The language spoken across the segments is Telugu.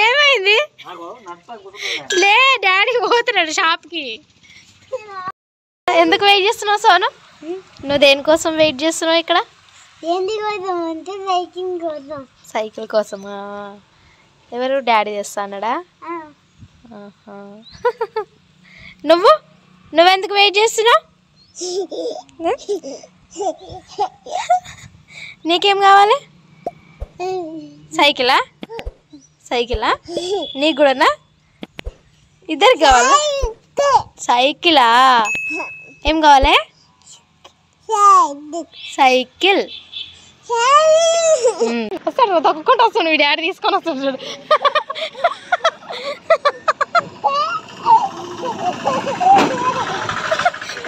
ఏమైంది? లే డాడీ పోతున్నాడు షాప్కి. ఎందుకు వెయిట్ చేస్తున్నావు సోను? నువ్వు దేనికోసం వెయిట్ చేస్తున్నావు ఇక్కడ? సైకిల్ కోసమా? ఎవరు డాడీ తెస్తా అన్నాడా? నువ్వెందుకు వెయిట్ చేస్తున్నావు? నీకేం కావాలి? సైకిలా? సైకిలా నీకు కూడానా? ఇద్దరికి కావాలా సైకిలా? ఏం కావాలి? సైకిల్. వస్తాడు తొక్కుంటూ వస్తాడు. మీ డాడీ తీసుకొని వస్తాడు చూడు.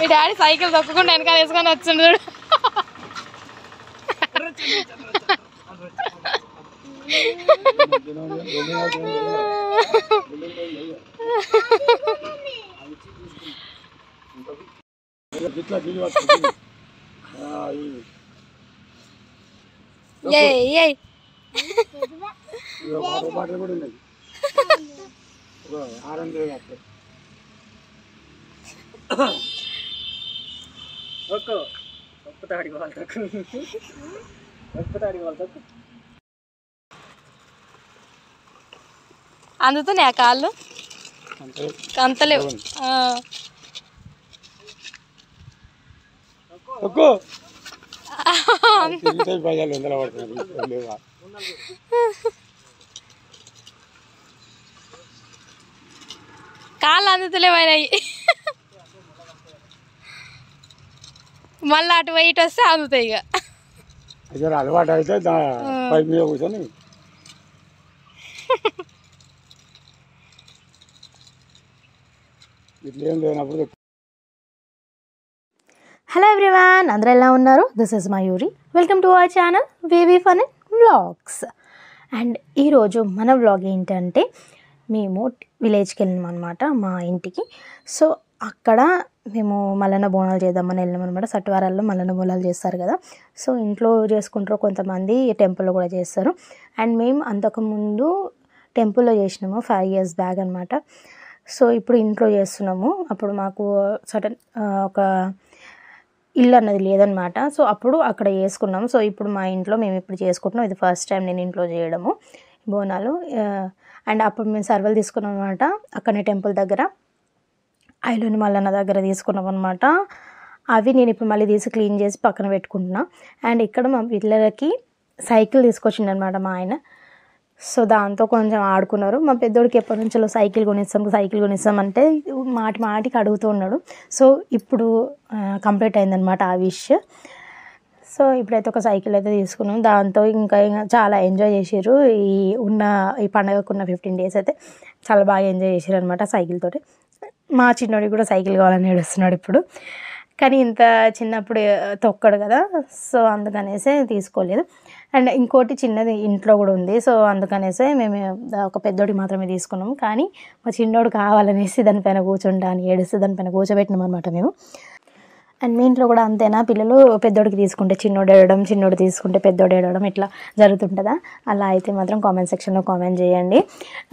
మీ డాడీ సైకిల్ తొక్కకుండా వెనకాల వేసుకొని వచ్చిండు చూడు. అందుతున్నాయి ఆ కాళ్ళు అంతలేవు. కాళ్ళు అందుతలేమైనాయి. మళ్ళీ అటు ఇటు వస్తే అందుతాయి. ఇక అలవాటు అయితే కూర్చొని ఇట్లేం లేనప్పుడు. హలో ఎవ్రీవన్, అందరూ ఎలా ఉన్నారు? This is Mayuri. Welcome to our channel wavy fun and vlogs. And ఈరోజు మన వ్లాగ్ ఏంటంటే మేము విలేజ్కి వెళ్ళినాం అనమాట, మా ఇంటికి. సో అక్కడ మేము మల్లన్న బోనాలు చేద్దామని వెళ్ళినాం అనమాట. సట్వారాల్లో మల్లన్న బోనాలు చేస్తారు కదా, సో ఇంట్లో చేసుకుంటారు, కొంతమంది టెంపుల్లో కూడా చేస్తారు. అండ్ మేము అంతకుముందు టెంపుల్లో చేసినాము 5 years బ్యాక్ అనమాట. సో ఇప్పుడు ఇంట్లో చేస్తున్నాము. అప్పుడు మాకు సడన్ ఒక ఇల్లు అన్నది లేదనమాట. సో అప్పుడు అక్కడ చేసుకున్నాము. సో ఇప్పుడు మా ఇంట్లో మేము ఇప్పుడు చేసుకుంటున్నాం. ఇది ఫస్ట్ టైం నేను ఇంట్లో చేయడము బోనాలు. అండ్ అప్పుడు మేము సర్వలు తీసుకున్నాం అనమాట. అక్కడనే టెంపుల్ దగ్గర ఐలోని మల్లన్న దగ్గర తీసుకున్నాం అనమాట. అవి నేను ఇప్పుడు మళ్ళీ తీసి క్లీన్ చేసి పక్కన పెట్టుకుంటున్నా. అండ్ ఇక్కడ మా పిల్లలకి సైకిల్ తీసుకొచ్చిండు అనమాట మా ఆయన. సో దాంతో కొంచెం ఆడుకున్నారు. మా పెద్దోడికి ఎప్పటి నుంచో సైకిల్ కొనిస్తాం అంటే మాటికి అడుగుతూ ఉన్నాడు. సో ఇప్పుడు కంప్లీట్ అయిందనమాట ఆ విష్. సో ఇప్పుడైతే ఒక సైకిల్ అయితే తీసుకున్నాం. దాంతో ఇంకా చాలా ఎంజాయ్ చేసారు. ఈ పండగకున్న 15 days అయితే చాలా బాగా ఎంజాయ్ చేసారు అనమాట సైకిల్ తోటి. మా చిన్నోడికి కూడా సైకిల్ కావాలని ఏడుస్తున్నాడు ఇప్పుడు. కానీ ఇంత చిన్నప్పుడు తొక్కడు కదా, సో అందుకనేసే తీసుకోలేదు. అండ్ ఇంకోటి చిన్నది ఇంట్లో కూడా ఉంది. సో అందుకనేసే మేము ఒక పెద్దోడికి మాత్రమే తీసుకున్నాము. కానీ మా చిన్నోడు కావాలనేసి దానిపైన కూర్చుంటా అని ఏడుస్తే దానిపైన కూర్చోబెట్టినాం అనమాట మేము. అండ్ మీ ఇంట్లో కూడా అంతేనా? పిల్లలు పెద్దోడికి తీసుకుంటే చిన్నోడు ఏడవడం, చిన్నోడు తీసుకుంటే పెద్దోడు ఏడవడం, ఇట్లా జరుగుతుంటుందా? అలా అయితే మాత్రం కామెంట్ సెక్షన్లో కామెంట్ చేయండి.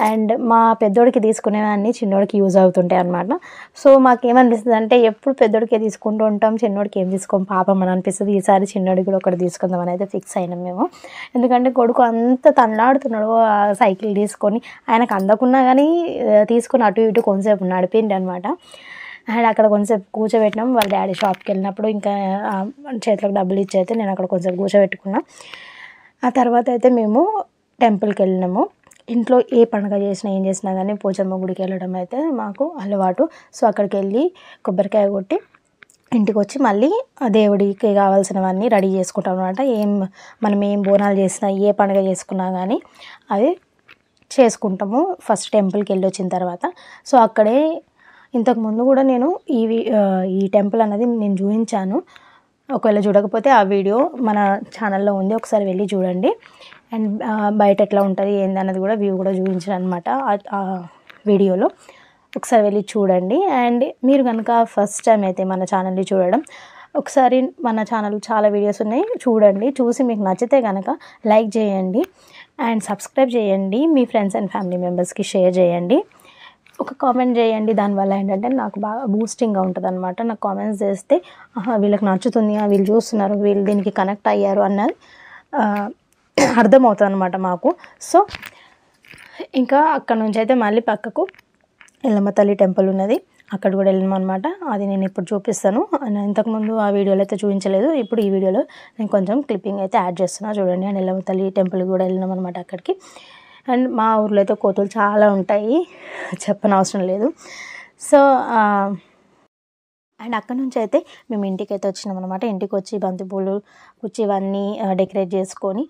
అండ్ మా పెద్దోడికి తీసుకునేవన్నీ చిన్నోడికి యూజ్ అవుతుంటాయి అనమాట. సో మాకేమనిపిస్తుంది అంటే ఎప్పుడు పెద్దోడికే తీసుకుంటూ ఉంటాం, చిన్నోడికి ఏం తీసుకోం పాపం అని అనిపిస్తుంది. ఈసారి చిన్నోడికి కూడా ఒకటి తీసుకుందామని అయితే ఫిక్స్ అయినాం మేము. ఎందుకంటే కొడుకు అంత తన్లాడుతున్నాడు ఆ సైకిల్ తీసుకొని. ఆయనకు అందకున్నా కానీ తీసుకొని అటు ఇటు కొంతసేపు నడిపిండి అనమాట. అండ్ అక్కడ కొంచెంసేపు కూర్చోబెట్టినాం. వాళ్ళ డాడీ షాప్కి వెళ్ళినప్పుడు ఇంకా చేతిలోకి డబ్బులు ఇచ్చి అయితే నేను అక్కడ కొంచెం కూర్చోబెట్టుకున్నాం. ఆ తర్వాత అయితే మేము టెంపుల్కి వెళ్ళినాము. ఇంట్లో ఏ పండుగ చేసినా ఏం చేసినా కానీ పోచమ్మ గుడికి వెళ్ళడం అయితే మాకు అలవాటు. సో అక్కడికి వెళ్ళి కొబ్బరికాయ కొట్టి ఇంటికి వచ్చి మళ్ళీ దేవుడికి కావాల్సినవన్నీ రెడీ చేసుకుంటాం అనమాట. మనం ఏం బోనాలు చేసినా ఏ పండుగ చేసుకున్నా కానీ అవి చేసుకుంటాము ఫస్ట్ టెంపుల్కి వెళ్ళి వచ్చిన తర్వాత. సో అక్కడే ఇంతకుముందు కూడా నేను ఈ టెంపుల్ అనేది నేను చూపించాను. ఒకవేళ చూడకపోతే ఆ వీడియో మన ఛానల్లో ఉంది, ఒకసారి వెళ్ళి చూడండి. అండ్ బయట ఎట్లా ఉంటుంది ఏందన్నది కూడా వ్యూ కూడా చూపించాను అనమాట ఆ వీడియోలో. ఒకసారి వెళ్ళి చూడండి. అండ్ మీరు కనుక ఫస్ట్ టైం అయితే మన ఛానల్ని చూడడం ఒకసారి మన ఛానల్ చాలా వీడియోస్ ఉన్నాయి, చూడండి. చూసి మీకు నచ్చితే కనుక లైక్ చేయండి అండ్ సబ్స్క్రైబ్ చేయండి. మీ ఫ్రెండ్స్ అండ్ ఫ్యామిలీ మెంబర్స్కి షేర్ చేయండి. ఒక కామెంట్ చేయండి. దానివల్ల ఏంటంటే నాకు బాగా బూస్టింగ్గా ఉంటుంది అనమాట. నాకు కామెంట్స్ చేస్తే వీళ్ళకి నచ్చుతుంది, వీళ్ళు చూస్తున్నారు, వీళ్ళు దీనికి కనెక్ట్ అయ్యారు అన్నది అర్థమవుతుంది అనమాట మాకు. సో ఇంకా అక్కడ నుంచి అయితే మళ్ళీ పక్కకు ఎల్లమ్మ తల్లి టెంపుల్ ఉన్నది, అక్కడ కూడా వెళ్ళాము అనమాట. అది నేను ఇప్పుడు చూపిస్తాను. ఇంతకుముందు ఆ వీడియోలో అయితే చూపించలేదు, ఇప్పుడు ఈ వీడియోలో నేను కొంచెం క్లిప్పింగ్ అయితే యాడ్ చేస్తున్నా చూడండి. అండ్ ఎల్లమ్మ తల్లి టెంపుల్ కూడా వెళ్ళినాం అనమాట అక్కడికి. అండ్ మా ఊర్లో అయితే కోతులు చాలా ఉంటాయి, చెప్పనవసరం లేదు. సో అండ్ అక్కడ నుంచి అయితే మేము ఇంటికి అయితే వచ్చినాం అనమాట. ఇంటికి వచ్చి బంతిపూలు కుచ్చి ఇవన్నీ డెకరేట్ చేసుకొని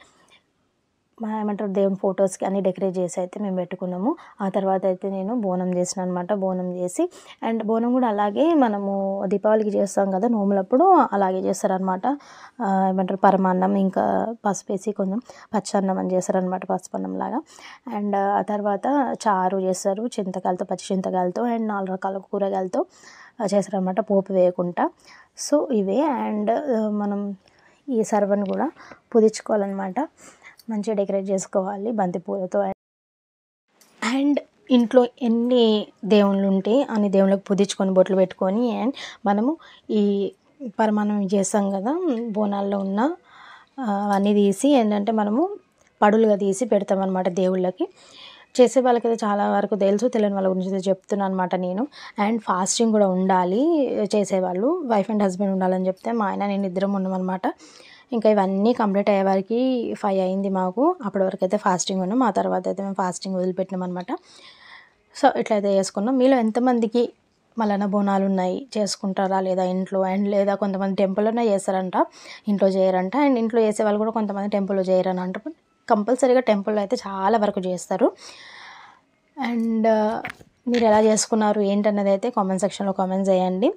ఏమంటారు దేవుని ఫొటోస్కి అన్నీ డెకరేట్ చేసి అయితే మేము పెట్టుకున్నాము. ఆ తర్వాత అయితే నేను బోనం చేసిన అనమాట. బోనం చేసి అండ్ బోనం కూడా అలాగే మనము దీపావళికి చేస్తాం కదా నోములప్పుడు, అలాగే చేస్తారనమాట. ఏమంటారు పరమాన్నం ఇంకా పసుపు వేసి కొంచెం పచ్చన్నం అని చేస్తారనమాట, పసుపన్నం లాగా. అండ్ ఆ తర్వాత చారు చేస్తారు చింతకాయలతో, పచ్చి చింతకాయలతో అండ్ 4 రకాల కూరగాయలతో చేస్తారనమాట, పోపు వేయకుండా. సో ఇవే. అండ్ మనం ఈ సర్వను కూడా పుదించుకోవాలన్నమాట, మంచిగా డెకరేట్ చేసుకోవాలి బంతిపూలతో. అండ్ ఇంట్లో ఎన్ని దేవుళ్ళు ఉంటే అన్ని దేవుళ్ళకి పుదించుకొని బొట్లు పెట్టుకొని అండ్ మనము ఈ పరమాన్నం చేస్తాం కదా బోనాల్లో ఉన్న అన్నీ తీసి ఏంటంటే మనము పడులుగా తీసి పెడతామన్నమాట దేవుళ్ళకి. చేసే వాళ్ళకైతే చాలా వరకు తెలుసు, తెలియని వాళ్ళ గురించి అయితే చెప్తున్నాను అనమాట నేను. అండ్ ఫాస్టింగ్ కూడా ఉండాలి చేసేవాళ్ళు, వైఫ్ అండ్ హస్బెండ్ ఉండాలని చెప్తే మా ఆయన నేను ఇద్దరం ఉన్నామన్నమాట. ఇంకా ఇవన్నీ కంప్లీట్ అయ్యే వరకు 5 అయింది మాకు. అప్పటి వరకు అయితే ఫాస్టింగ్ ఉన్నాం. ఆ తర్వాత అయితే మేము ఫాస్టింగ్ వదిలిపెట్టినాం అనమాట. సో ఇట్లయితే చేసుకున్నాం. మీలో ఎంతమందికి మల్లన్న బోనాలు ఉన్నాయి, చేసుకుంటారా లేదా ఇంట్లో? అండ్ లేదా కొంతమంది టెంపుల్లోనే చేస్తారంట, ఇంట్లో చేయరంట. అండ్ ఇంట్లో చేసే వాళ్ళు కూడా కొంతమంది టెంపుల్లో చేయరని అంటారు. కంపల్సరీగా టెంపుల్లో అయితే చాలా వరకు చేస్తారు. అండ్ మీరు ఎలా చేసుకున్నారు ఏంటన్నది అయితే కామెంట్ సెక్షన్లో కామెంట్ చేయండి.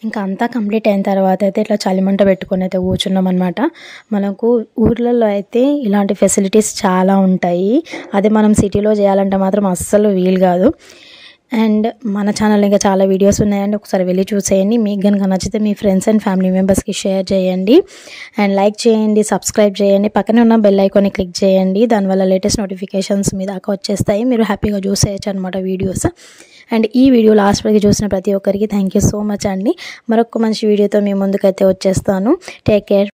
ఇంకా అంతా కంప్లీట్ అయిన తర్వాత అయితే ఇట్లా చలిమంట పెట్టుకొని అయితే కూర్చున్నాం అనమాట. మనకు ఊర్లలో అయితే ఇలాంటి ఫెసిలిటీస్ చాలా ఉంటాయి. అదే మనం సిటీలో చేయాలంటే మాత్రం అస్సలు వీలు కాదు. అండ్ మన ఛానల్ ఇంకా చాలా వీడియోస్ ఉన్నాయండి, ఒకసారి వెళ్ళి చూసేయండి. మీకు కనుక నచ్చితే మీ ఫ్రెండ్స్ అండ్ ఫ్యామిలీ మెంబర్స్కి షేర్ చేయండి అండ్ లైక్ చేయండి, సబ్స్క్రైబ్ చేయండి, పక్కనే ఉన్న బెల్ ఐకాన్ని క్లిక్ చేయండి. దానివల్ల లేటెస్ట్ నోటిఫికేషన్స్ మీ దాకా వచ్చేస్తాయి, మీరు హ్యాపీగా చూసేయచ్చు అనమాట వీడియోస్. అండ్ ఈ వీడియో లాస్ట్ వరకు చూసిన ప్రతి ఒక్కరికి థ్యాంక్ యూ సో మచ్ అండి. మరొక మంచి వీడియోతో మీ ముందుకైతే వచ్చేస్తాను. Take care.